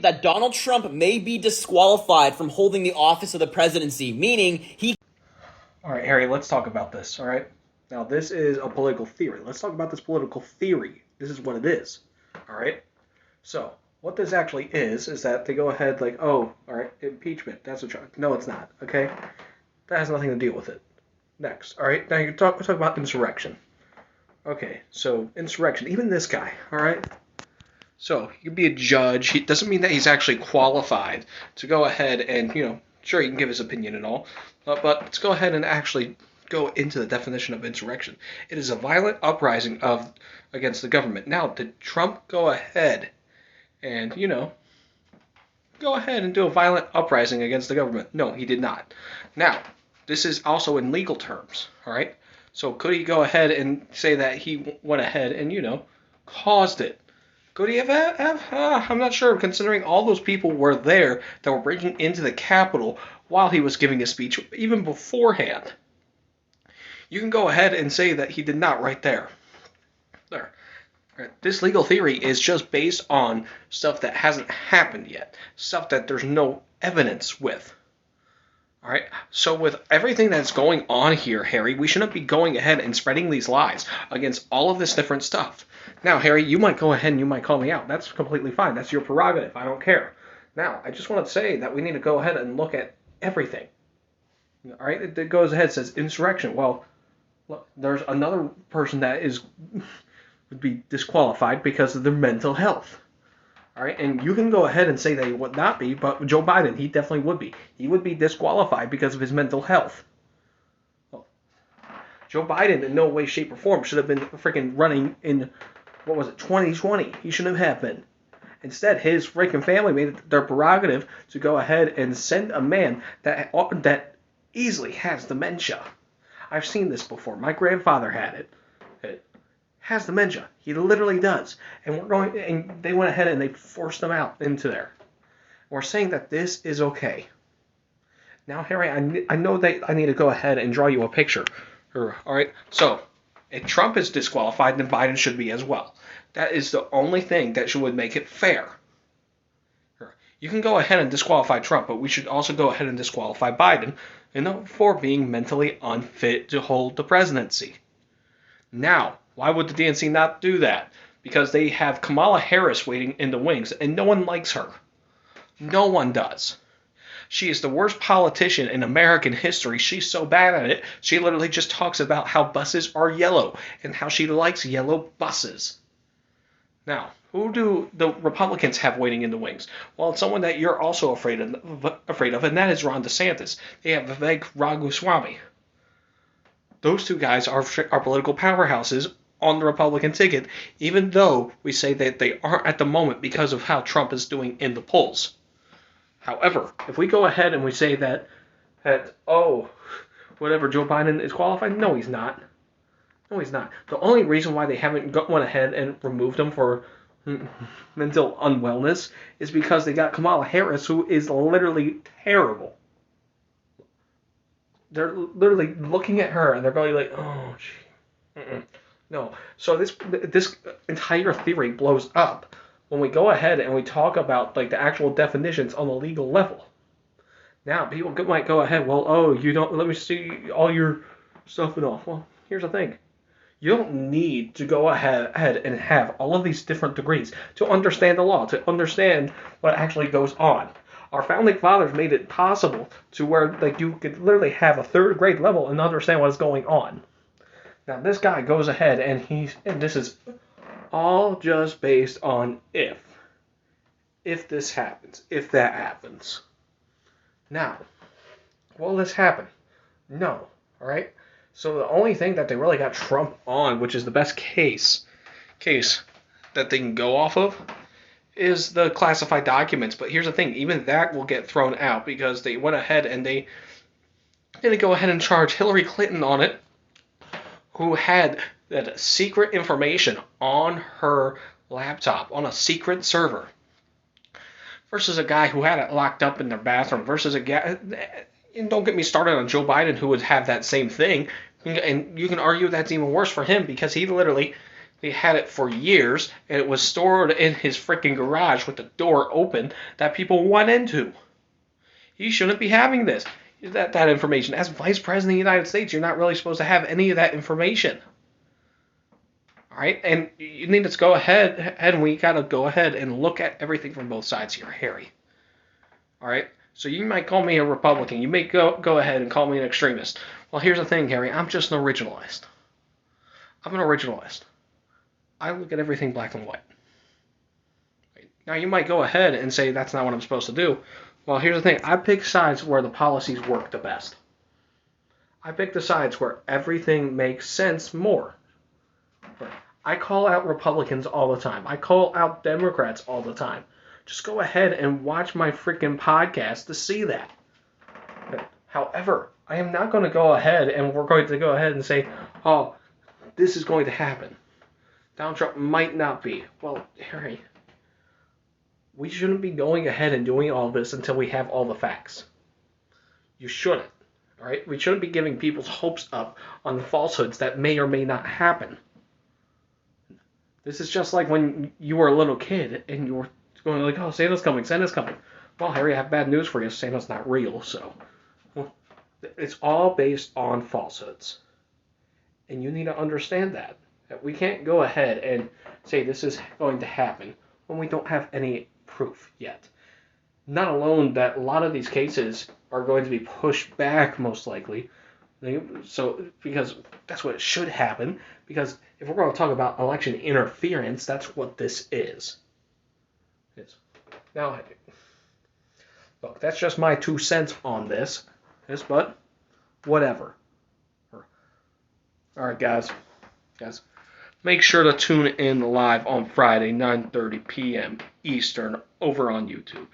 that Donald Trump may be disqualified from holding the office of the presidency, meaning he... All right, Harry, let's talk about this, all right? Now, this is a political theory. Let's talk about this political theory. This is what it is, all right? So, what this actually is that they go ahead like, oh, all right, impeachment, that's a charge. No, it's not, okay? That has nothing to deal with it. Next, all right? Now, we'll talk about insurrection. Okay, so insurrection, even this guy, all right? So, he could be a judge. It doesn't mean that he's actually qualified to go ahead and, sure, he can give his opinion and all, but let's go ahead and actually go into the definition of insurrection. It is a violent uprising against the government. Now, did Trump go ahead and, go ahead and do a violent uprising against the government? No, he did not. Now, this is also in legal terms, all right? So could he go ahead and say that he went ahead and, caused it? Could he have? I'm not sure, considering all those people were there that were breaking into the Capitol while he was giving a speech, even beforehand. You can go ahead and say that he did not right there. There. Right. This legal theory is just based on stuff that hasn't happened yet, stuff that there's no evidence with. All right. So with everything that's going on here, Harry, we shouldn't be going ahead and spreading these lies against all of this different stuff. Now, Harry, you might go ahead and you might call me out. That's completely fine. That's your prerogative. I don't care. Now, I just want to say that we need to go ahead and look at everything. All right. It goes ahead and says insurrection. Well, look, there's another person that would be disqualified because of their mental health. All right, and you can go ahead and say that he would not be, but Joe Biden, he definitely would be. He would be disqualified because of his mental health. Well, Joe Biden, in no way, shape, or form, should have been freaking running in, 2020. He shouldn't have been. Instead, his freaking family made it their prerogative to go ahead and send a man that easily has dementia. I've seen this before. My grandfather had it. Has dementia. He literally does. And they went ahead and they forced him out into there. We're saying that this is okay. Now, Harry, I know that I need to go ahead and draw you a picture. All right. So, if Trump is disqualified, then Biden should be as well. That is the only thing that would make it fair. You can go ahead and disqualify Trump, but we should also go ahead and disqualify Biden, for being mentally unfit to hold the presidency. Now, why would the DNC not do that? Because they have Kamala Harris waiting in the wings, and no one likes her. No one does. She is the worst politician in American history. She's so bad at it, she literally just talks about how buses are yellow and how she likes yellow buses. Now, who do the Republicans have waiting in the wings? Well, it's someone that you're also afraid of, and that is Ron DeSantis. They have Vivek Ramaswamy. Those two guys are political powerhouses on the Republican ticket, even though we say that they aren't at the moment because of how Trump is doing in the polls. However, if we go ahead and we say that whatever, Joe Biden is qualified, no, he's not. No, he's not. The only reason why they haven't went ahead and removed him for mental unwellness is because they got Kamala Harris, who is literally terrible. They're literally looking at her and they're going like, oh, gee. No. So this entire theory blows up when we go ahead and we talk about like the actual definitions on the legal level. Now, people might go ahead, you don't, let me see all your stuff and all. Well, here's the thing. You don't need to go ahead and have all of these different degrees to understand the law, to understand what actually goes on. Our founding fathers made it possible to where you could literally have a third grade level and understand what is going on. Now this guy goes ahead and this is all just based on if this happens, if that happens. Now, will this happen? No. All right. So the only thing that they really got Trump on, which is the best case that they can go off of, is the classified documents. But here's the thing, even that will get thrown out because they went ahead and they didn't go ahead and charge Hillary Clinton on it, who had that secret information on her laptop, on a secret server, versus a guy who had it locked up in their bathroom, versus a guy, and don't get me started on Joe Biden, who would have that same thing, and you can argue that's even worse for him because he literally He had it for years, and it was stored in his freaking garage with the door open that people went into. He shouldn't be having this. That information. As Vice President of the United States, you're not really supposed to have any of that information. All right, and you need to go ahead, and we gotta go ahead and look at everything from both sides here, Harry. All right, so you might call me a Republican. You may go ahead and call me an extremist. Well, here's the thing, Harry. I'm just an originalist. I'm an originalist. I look at everything black and white. Now, you might go ahead and say that's not what I'm supposed to do. Well, here's the thing. I pick sides where the policies work the best. I pick the sides where everything makes sense more. I call out Republicans all the time. I call out Democrats all the time. Just go ahead and watch my freaking podcast to see that. However, I am not going to go ahead and we're going to go ahead and say, oh, this is going to happen. Donald Trump might not be. Well, Harry, we shouldn't be going ahead and doing all this until we have all the facts. You shouldn't. All right? We shouldn't be giving people's hopes up on the falsehoods that may or may not happen. This is just like when you were a little kid and you were going like, oh, Santa's coming, Santa's coming. Well, Harry, I have bad news for you. Santa's not real, so. Well, it's all based on falsehoods. And you need to understand that. That we can't go ahead and say this is going to happen when we don't have any proof yet. Not alone that a lot of these cases are going to be pushed back, most likely. So, because that's what should happen. Because if we're going to talk about election interference, that's what this is. Now, look, that's just my 2 cents on this. But whatever. All right, guys. Make sure to tune in live on Friday, 9:30 p.m. Eastern, over on YouTube.